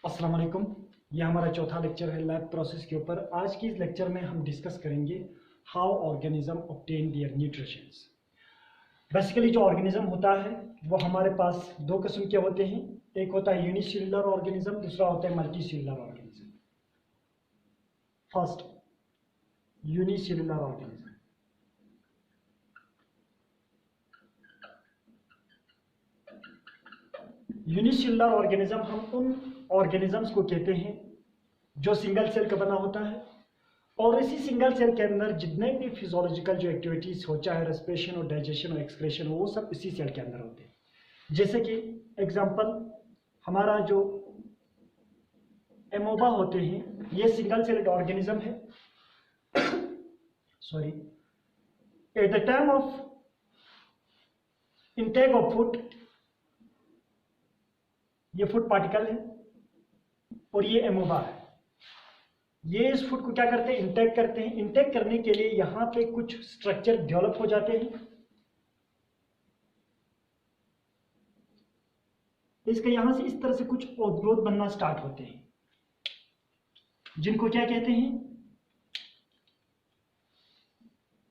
अस्सलाम वालेकुम। ये हमारा चौथा लेक्चर है लैब प्रोसेस के ऊपर। आज की इस लेक्चर में हम डिस्कस करेंगे how organism obtain their nutrients. Basically जो ऑर्गेनिज्म होता है वो हमारे पास दो किस्म के होते हैं। एक होता है यूनिसेल्युलर ऑर्गेनिज्म, दूसरा होता है multicellular organism. First, unicellular organism. Unicellular organism हम उन ऑर्गेनिजम्स को कहते हैं जो सिंगल सेल का बना होता है और इसी सिंगल सेल के अंदर जितने भी फिजियोलॉजिकल जो एक्टिविटीज हो, चाहे रेस्पिरेशन और डाइजेशन और एक्सक्रेशन हो, वो सब इसी सेल के अंदर होते हैं। जैसे कि एग्जांपल, हमारा जो एमोबा होते हैं ये सिंगल सेल्ड ऑर्गेनिज्म है। Sorry, at the time of intake of food, ये फूड पार्टिकल है और ये एमोबा है। ये इस फूड को क्या करते हैं, इंटेक करते हैं। इंटेक करने के लिए यहां पे कुछ स्ट्रक्चर डेवलप हो जाते हैं। इसके यहां से इस तरह से कुछ आउटग्रोथ बनना स्टार्ट होते हैं, जिनको क्या कहते हैं,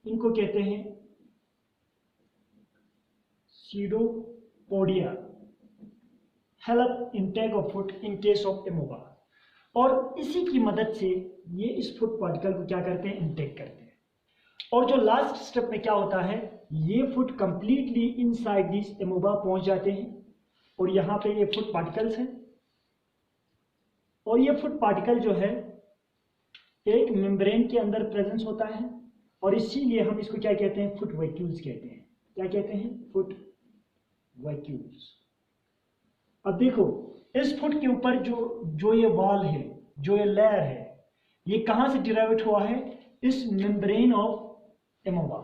इनको कहते हैं pseudopodia. Help intake of food in case of amoeba. और इसी की मदद से ये इस फूड पार्टिकल को क्या करते हैं, इंटेक करते हैं। और जो लास्ट स्टेप में क्या होता है, ये food completely inside this amoeba पहुंच जाते हैं और यहां पे ये फूड पार्टिकल्स हैं। और ये फूड पार्टिकल जो है एक मेम्ब्रेन के अंदर प्रेजेंस होता है और इसीलिए हम इसको क्या कहते हैं, फूड वैक्यूल्स कहते हैं। क्या कहते हैं, फूड वैक्यूल्स। अब देखो, इस फूड के ऊपर जो ये वॉल है, जो ये लेयर है, ये कहां से डिराइव हुआ है, इस मेम्ब्रेन ऑफ एमोबा।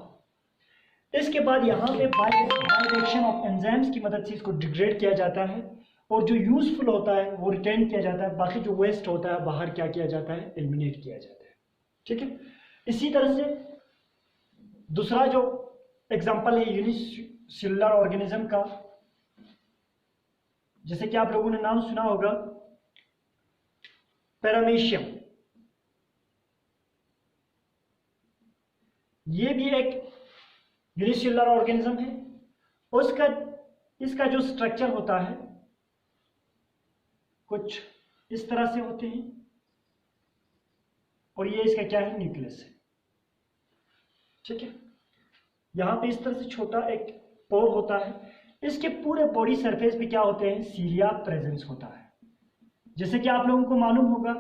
इसके बाद यहां पे बाय ऑफ एंजाइम्स की मदद से इसको डिग्रेड किया जाता है और जो यूजफुल होता है वो रिटेन किया जाता है। बाकी जो वेस्ट होता है बाहर क्या किया जाता है, एलिमिनेट किया जाता है। ठीक है। इसी तरह से दूसरा जो एग्जांपल है यूनिसेल्युलर ऑर्गेनिज्म का, जैसे कि आप लोगों ने नाम सुना होगा पैरामीशियम। ये भी एक यूनिसेल्युलर ऑर्गेनिज्म है। इसका जो स्ट्रक्चर होता है कुछ इस तरह से होते हैं और ये इसका क्या है, न्यूक्लियस है। ठीक है। यहां पे इस तरह से छोटा एक पोर होता है। इसके पूरे बॉडी सरफेस पे क्या होते हैं, सीलिया प्रेजेंस होता है। जैसे कि आप लोगों को मालूम होगा,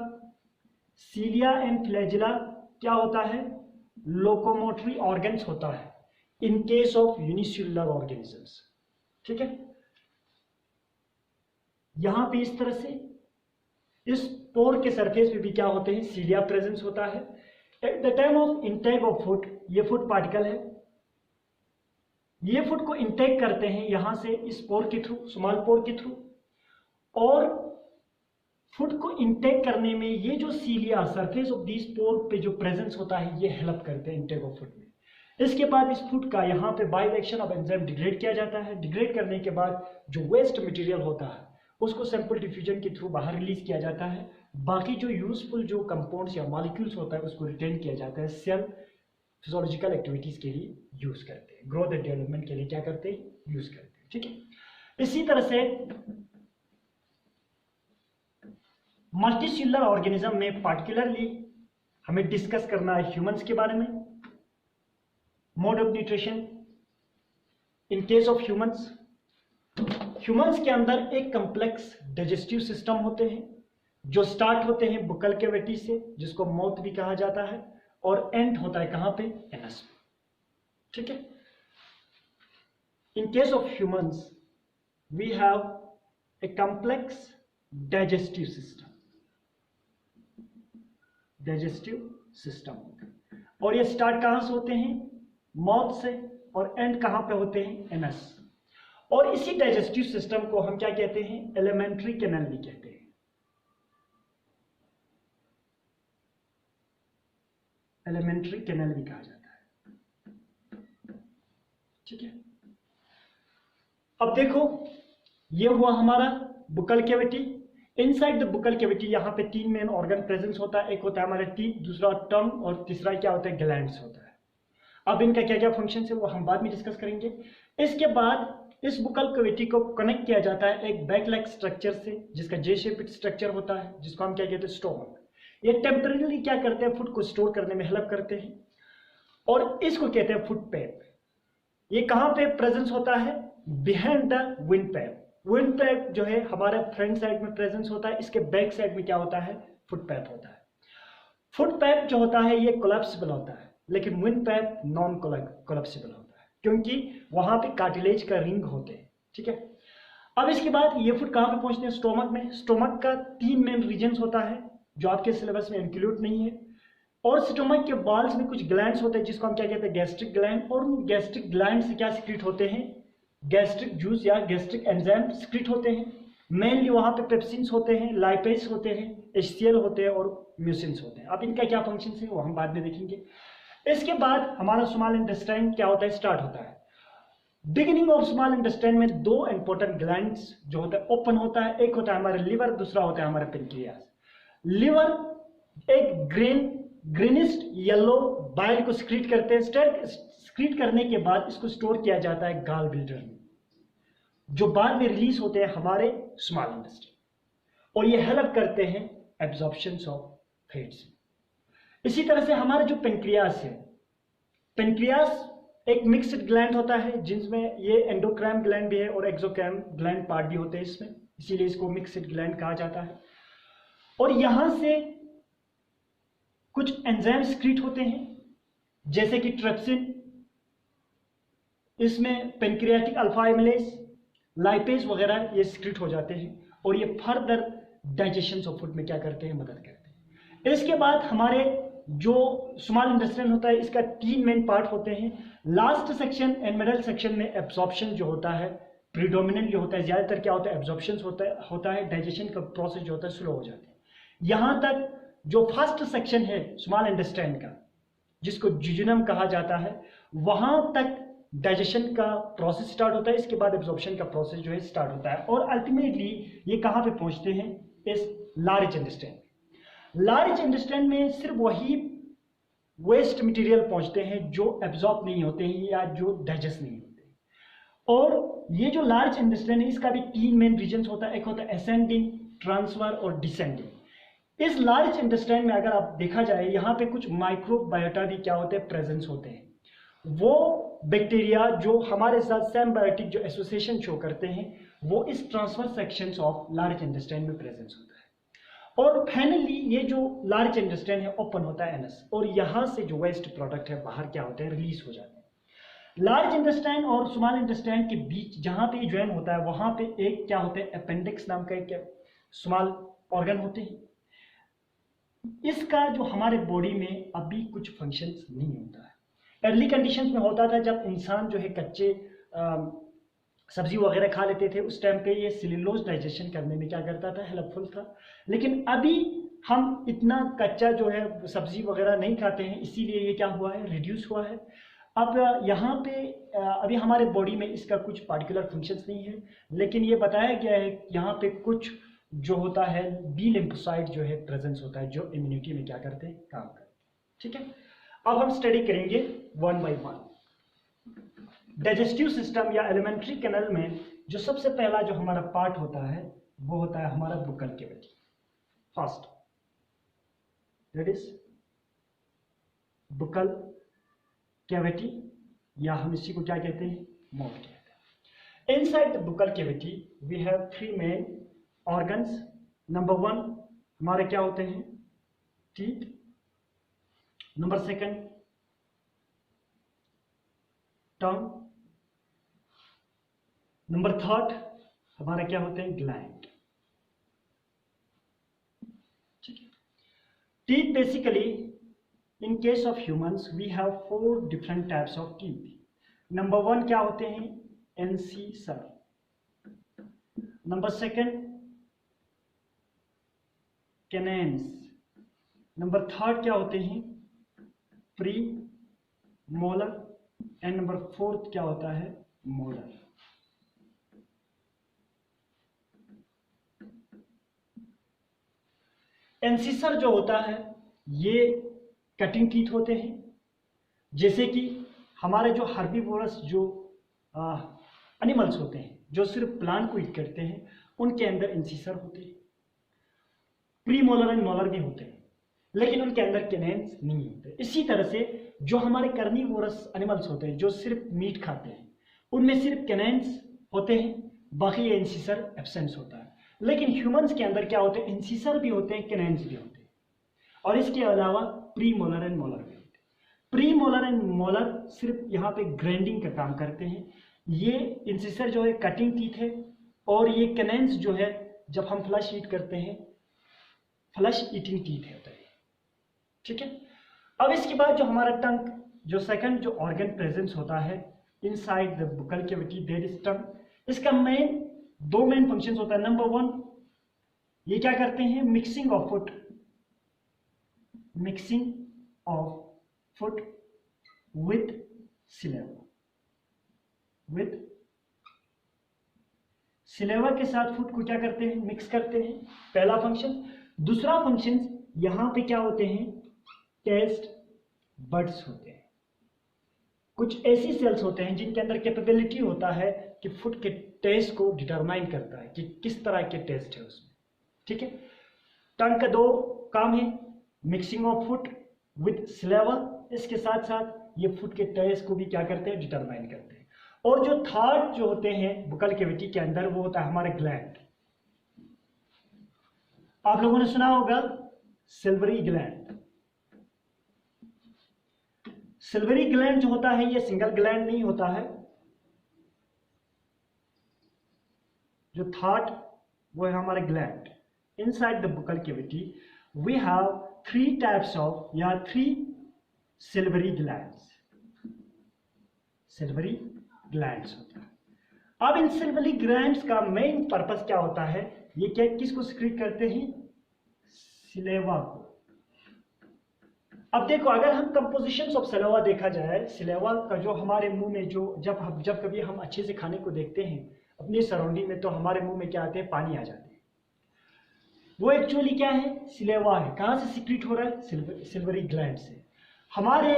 सीलिया एंड फ्लैजिला क्या होता है, लोकोमोटरी ऑर्गन्स होता है in case of unicellular organisms. ठीक है। यहां पे इस तरह से इस पोर के सरफेस पे भी क्या होते हैं, सीलिया प्रेजेंस होता है। At the time of intake of food, ये फूड पार्टिकल है, ये फूड को इंटेक करते हैं यहां से इस पोर के थ्रू, स्मॉल पोर के थ्रू। और फूड को इंटेक करने में ये जो सीलिया सरफेस ऑफ दिस पोर पे जो प्रेजेंस होता है ये हेल्प करते हैं इंटेक ऑफ फूड में। इसके बाद इस फूड का यहाँ पे by reaction of enzyme degrade किया जाता है। डिग्रेड करने के बाद जो वेस्ट मटेरियल होता है उसको सैंपल डिफ्यूजन के थ्रू बाहर रिलीज किया जाता है। बाकी जो यूजफुल जो कंपाउंड्स या मॉलिक्यूल्स होता है उसको रिटेन किया जाता है। सेल फिजियोलॉजिकल एक्टिविटीज के लिए यूज करते हैं, ग्रोथ एंड डेवलपमेंट के लिए क्या करते हैं, यूज करते हैं। ठीक है। इसी तरह से मल्टीसेल्युलर ऑर्गेनिज्म में पार्टिकुलरली हमें डिस्कस करना है ह्यूमंस के बारे में। Mode of nutrition in case of humans, humans के अंदर एक कॉम्प्लेक्स डाइजेस्टिव सिस्टम होते हैं जो स्टार्ट होते हैं बुक्कल कैविटी से, जिसको माउथ भी कहा जाता है, और एंड होता है कहां पे, एनस पे। ठीक है। In case of humans we have a complex digestive system, digestive system होता है और ये स्टार्ट कहां से होते हैं, माउथ से, और एंड कहां पे होते हैं, एनस। और इसी डाइजेस्टिव सिस्टम को हम क्या कहते हैं, एलिमेंट्री कैनाल भी कहते हैं। एलिमेंट्री कैनाल भी कहा जाता है। ठीक है। अब देखो, ये हुआ हमारा buccal cavity, inside the buccal cavity यहाँ पे तीन मेन ऑर्गन प्रेजेंस होता है, एक होता है हमारा टीथ, दूसरा टंग और तीसरा क्या होता है ग्लैंड्स होता है। अब इनका क्या क्या फंक्शन है वो हम बाद में डिस्कस करेंगे। इसके बाद इस बुकल कैविटी को कनेक्ट किया जाता है एक बैक लाइक स्ट्रक्चर से जिसका जे शेप्ड स्ट्रक्चर होता है, जिसको हम क्या कहते हैं स्टोमक। ये टेम्परेरी क्या करते हैं, फूड को स्टोर करने में हेल्प करते हैं और इसको कहते हैं फुट पैप। ये कहां पे प्रेजेंस होता है, behind the windpipe. Windpipe जो है हमारे फ्रंट साइड में प्रेजेंस होता है, इसके बैक साइड में क्या होता है, फुट पैप होता है। फुट पैप जो होता है ये कोलैप्सिबल होता है, लेकिन विंड पैप नॉन कोलैप्सिबल होता है क्योंकि वहां पे कार्टिलेज का रिंग होते हैं। ठीक है, अब इसके बाद ये फुट कहां पे पहुंचते हैं, स्टोमक में। स्टोमक का तीन मेन रीजन होता है जो आपके सिलेबस में इंक्लूड नहीं है, और स्टोमक के वॉल्स में कुछ ग्लैंड्स होते हैं जिसको हम क्या कहते हैं गैस्ट्रिक ग्लैंड, और उन गैस्ट्रिक ग्लैंड से क्या सिक्रीट होते हैं, गैस्ट्रिक जूस या गैस्ट्रिक एंजाइम सिक्रीट होते हैं। मेनली वहां पे पेप्सिन्स होते हैं, लाइपेज होते हैं, HCl होते हैं और म्यूसिन्स होते हैं। अब इनका क्या फंक्शन है वो हम बाद में देखेंगे। इसके बाद हमारा स्मॉल इंटेस्टाइन क्या होता है, स्टार्ट होता है। बिगिनिंग ऑफ स्मॉल इंटेस्टाइन में दो इंपॉर्टेंट ग्लैंड्स जो होता है ओपन होता है, एक होता है हमारा लिवर, दूसरा होता है हमारा पेनक्रियास। लिवर एक ग्रीनिश येलो बाइल को स्क्रीट करते हैं, स्क्रीट करने के बाद इसको स्टोर किया जाता है गाल ब्लैडर में, जो बाद में रिलीज होते हैं हमारे स्मॉल इंटेस्टाइन, और ये हेल्प करते हैं एब्जॉर्प्शन ऑफ फैट्स। इसी तरह से हमारा जो पेनक्रियास है, पेनक्रियास एक मिक्स्ड ग्लैंड होता है जिसमें ये एंडोक्राइन ग्लैंड भी है और एक्सोक्राइन ग्लैंड पार्ट भी होते हैं इसमें, इसीलिए इसको मिक्स्ड ग्लैंड कहा जाता है। और यहां से कुछ एंजाइम सिक्रीट होते हैं जैसे कि ट्रिप्सिन, इसमें पेनक्रियाटिक अल्फा एमिलेज, लाइपेज वगैरह ये सिक्रीट हो जाते हैं और ये फर्दर डाइजेशन ऑफ फूड में क्या करते हैं, मदद करते हैं। इसके बाद हमारे जो स्मॉल इंटेस्टाइन होता है इसका तीन मेन पार्ट होते हैं। Last section and middle section में एब्जॉर्प्शन जो होता है प्रीडोमिनेंटली होता है, ज्यादातर क्या होता है एब्जॉर्प्शन होता है, डाइजेशन का प्रोसेस जो होता है स्लो हो जाता है। यहां तक जो फर्स्ट सेक्शन है स्मॉल इंटेस्टाइन का जिसको जिजुनम कहा जाता है, वहां तक डाइजेशन का प्रोसेस स्टार्ट होता है, इसके बाद एब्जॉर्प्शन का प्रोसेस जो है स्टार्ट होता है और अल्टीमेटली ये कहां पे पहुंचते हैं, इस लार्ज इंटेस्टाइन। लार्ज इंटेस्टाइन में सिर्फ वही वेस्ट मटेरियल पहुंचते हैं जो एब्जॉर्ब नहीं होते हैं या जो डाइजेस्ट नहीं होते। और ये जो लार्ज इंटेस्टाइन है इसका भी तीन मेन रीजन होता है, एक होता है असेंडिंग, ट्रांसफर और डिसेंडिंग। इस लार्ज इंटेस्टाइन में अगर आप देखा जाए यहाँ पे कुछ माइक्रोबायोटा भी क्या होते हैं, प्रेजेंस होते हैं। वो बैक्टीरिया जो हमारे साथ सिम्बायोटिक जो एसोसिएशन शो करते हैं वो इस transfer sections of large intestine में प्रेजेंस होता है। और फाइनली ये जो लार्ज इंटेस्टाइन है ओपन होता है एनस, और यहां से जो वेस्ट प्रोडक्ट है बाहर क्या होते हैं, रिलीज हो जाते हैं। लार्ज इंटेस्टाइन और स्मॉल इंटेस्टाइन के बीच जहां पे ज्वाइन होता है वहां पे एक क्या होता है, अपेंडिक्स नाम का एक स्मॉल ऑर्गन होते हैं। इसका जो हमारे बॉडी में अभी कुछ फंक्शंस नहीं होता है। अर्ली कंडीशंस में होता था जब इंसान जो है कच्चे सब्जी वगैरह खा लेते थे, उस टाइम पे ये सेल्यूलोज डाइजेशन करने में क्या करता था, हेल्पफुल था। लेकिन अभी हम इतना कच्चा जो है सब्जी वगैरह नहीं खाते हैं, इसीलिए ये क्या हुआ है, रिड्यूस हुआ है। अब यहाँ पे अभी हमारे बॉडी में इसका कुछ पार्टिकुलर फंक्शंस नहीं है, लेकिन ये बताया गया है यहाँ पे कुछ जो होता है बी लिम्फोसाइट जो है प्रेजेंस होता है जो इम्यूनिटी में क्या करते हैं, काम करते हैं। ठीक है, अब हम स्टडी करेंगे one by one. Digestive system या एलिमेंट्री कैनल में जो सबसे पहला जो हमारा पार्ट होता है वो होता है हमारा buccal cavity. First that is Bukkal cavity, या हम इसी को क्या कहते हैं, माउथ कहते हैं। Inside the buccal cavity we have three main organs. Number one हमारे क्या होते हैं, teeth. Number second tongue. Number third हमारे क्या होते हैं, ग्लैंड। ठीक है, teeth basically in case of humans we have 4 different types of teeth. Number one क्या होते हैं, incisor. Number second canines. Number third क्या होते हैं, premolar. And number fourth क्या होता है, मोलर। इंसिसर जो होता है ये कटिंग टीथ होते हैं, जैसे कि हमारे जो हर्बीवोरस जो एनिमल्स होते हैं जो सिर्फ प्लांट को ईट करते हैं, उनके अंदर इंसिसर होते हैं। प्री मोलर एंड मोलर भी होते हैं, लेकिन उनके अंदर कैनेन्स नहीं होते। इसी तरह से जो हमारे कार्निवोरस एनिमल्स होते हैं जो सिर्फ मीट खाते हैं, उनमें सिर्फ कैनेन्स होते हैं, बाकी इंसिसर एब्सेंस होता है। लेकिन ह्यूमंस के अंदर क्या होते हैं, इंसिसर भी होते हैं, कैनेन्स भी होते हैं, और इसके अलावा प्री मोलर एंड मोलर भी होते हैं। प्री मोलर एंड मोलर सिर्फ यहाँ पे ग्राइंडिंग का काम करते हैं। ये इंसिसर जो है कटिंग टीथ है, और ये कैनेन्स जो है जब हम फ्लश ईट करते हैं, फ्लश ईटिंग टीथ होता है। ठीक है। अब इसके बाद जो हमारा टंग, जो सेकंड जो ऑर्गन प्रेजेंस होता है inside the buccal cavity, that is tongue. इसका दो मेन फंक्शंस होता है। नंबर 1, ये क्या करते हैं, मिक्सिंग ऑफ फूड विथ सिलेवा के साथ फूड को क्या करते हैं, मिक्स करते हैं, पहला फंक्शन। दूसरा फंक्शन, यहां पे क्या होते हैं, टेस्ट बड्स होते हैं। कुछ ऐसी सेल्स होते हैं जिनके अंदर कैपेबिलिटी होता है कि फूड के टेस्ट को डिटरमाइन करता है कि किस तरह के टेस्ट है उसमें। ठीक है। टंग का 2 काम है, मिक्सिंग ऑफ फूड विद सिलेवा, इसके साथ साथ ये फूड के टेस्ट को भी क्या करते हैं, डिटरमाइन करते हैं। और जो थर्ड जो होते हैं बुक्कल कैविटी के अंदर, वो होता है हमारे ग्लैंड। आप लोगों ने सुना होगा सिल्वरी ग्लैंड। सिल्वरी ग्लैंड जो होता है ये सिंगल ग्लैंड नहीं होता है। जो थर्ड वो है हमारे gland. Inside the buccal cavity we have 3 types of या 3 सिल्वरी ग्लैंड्स। सिल्वरी ग्लैंड्स होता है। अब इन सिल्वरी ग्लैंड्स का मेन पर्पस क्या होता है, ये क्या किसको सिक्रीट करते हैं, सिलेवा को। अब देखो, अगर हम कंपोजिशंस ऑफ सिलेवा देखा जाए, सिलेवा का जो हमारे मुंह में जो जब कभी हम अच्छे से खाने को देखते हैं अपनी सराउंडिंग में, तो हमारे मुंह में क्या आते हैं, पानी आ जाते हैं। वो एक्चुअली क्या है, सिलेवा है। कहां से सिक्रीट हो रहा है, सिल्वरी ग्लैंड से। हमारे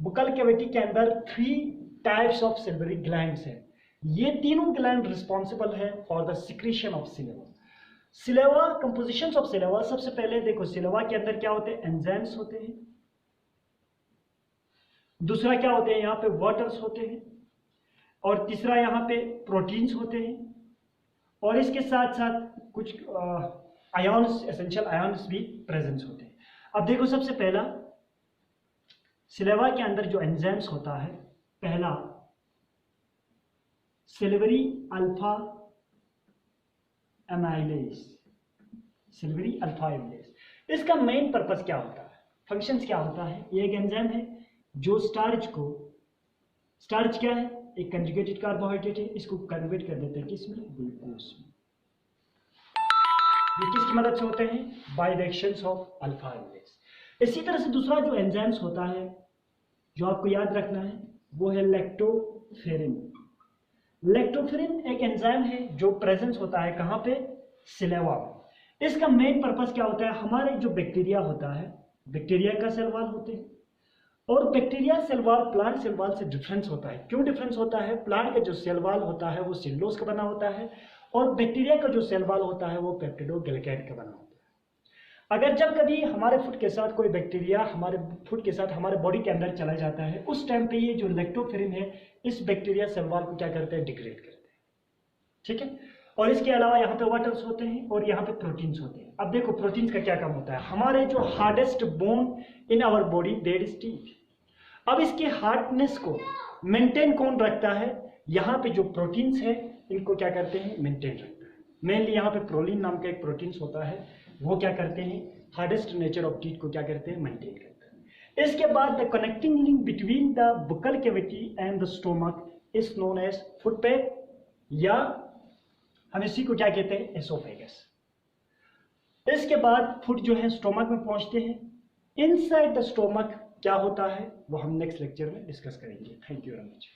बुक्कल कैविटी के अंदर 3 टाइप्स ऑफ सिल्वरी ग्लैंड्स हैं। ये तीनों ग्लैंड रिस्पॉन्सिबल है for the secretion of saliva. Saliva, compositions of saliva, सबसे पहले देखो सिलेवा के अंदर क्या होते हैं, एंजाइम्स होते हैं। दूसरा क्या होते हैं, यहाँ पे वाटर्स होते हैं, और तीसरा यहाँ पे प्रोटीन्स होते हैं, और इसके साथ साथ कुछ आयन्स, एसेंशियल आयन्स भी प्रेजेंस होते हैं। अब देखो, सबसे पहला सिलेवा के अंदर जो एंजाइम्स होता है, पहला silvery alpha amylase. Silvery alpha amylase, इसका मेन पर्पस क्या होता है, फंक्शंस क्या होता है। ये एक एंजाइम है जो स्टार्च क्या है, एक कंजुगेटेड कार्बोहाइड्रेट है, इसको कन्वर्ट कर देते हैं किसमें, ग्लूकोज में। ये किसकी मदद से होते हैं, by the actions of alpha amylase. इसी तरह से दूसरा जो एंजाइम्स होता है जो आपको याद रखना है, वो है लैक्टोफेरिन। लैक्टोफेरिन एक एंजाइम है जो प्रेजेंस होता है कहां पे, सिलेवा में। इसका मेन पर्पस क्या होता है, हमारे जो बैक्टीरिया होता है, बैक्टीरिया का सेल वॉल होते हैं, और bacteria cell wall plant cell wall से डिफरेंस होता है। क्यों डिफरेंस होता है, प्लांट का जो सेल वॉल होता है वो सेलुलोज का बना होता है, और बैक्टीरिया का जो सेल वॉल होता है वो पेप्टिडोग्लाइकान का बना होता है। अगर जब कभी हमारे फूड के साथ कोई बैक्टीरिया हमारे फूड के साथ हमारे बॉडी के अंदर चला जाता है, उस टाइम पे ये जो लैक्टोफेरिन है इस बैक्टीरिया सेल वॉल को क्या करते हैं, डिग्रेड करते हैं। ठीक है। और इसके अलावा यहाँ पे वाटर्स होते हैं और यहाँ पे प्रोटीन्स होते हैं। अब देखो, प्रोटीन्स का क्या काम होता है, हमारे जो hardest bone in our body, that is teeth. अब इसके हार्डनेस को मेंटेन कौन रखता है, यहाँ पे जो प्रोटीन्स है इनको क्या करते हैं, मेंटेन रखता है। मेनली यहाँ पे प्रोलिन नाम का एक प्रोटीन्स होता है, वो क्या करते हैं, हार्डेस्ट नेचर ऑफ टीथ को क्या करते हैं, मेंटेन करते हैं। इसके बाद the connecting link between the buccal cavity and the stomach is known as food pipe, या हम इसी को क्या कहते हैं, एसोफेगस। इसके बाद फूड जो है स्टोमक में पहुंचते हैं। इनसाइड द स्टोमक क्या होता है वो हम नेक्स्ट लेक्चर में डिस्कस करेंगे। Thank you very much.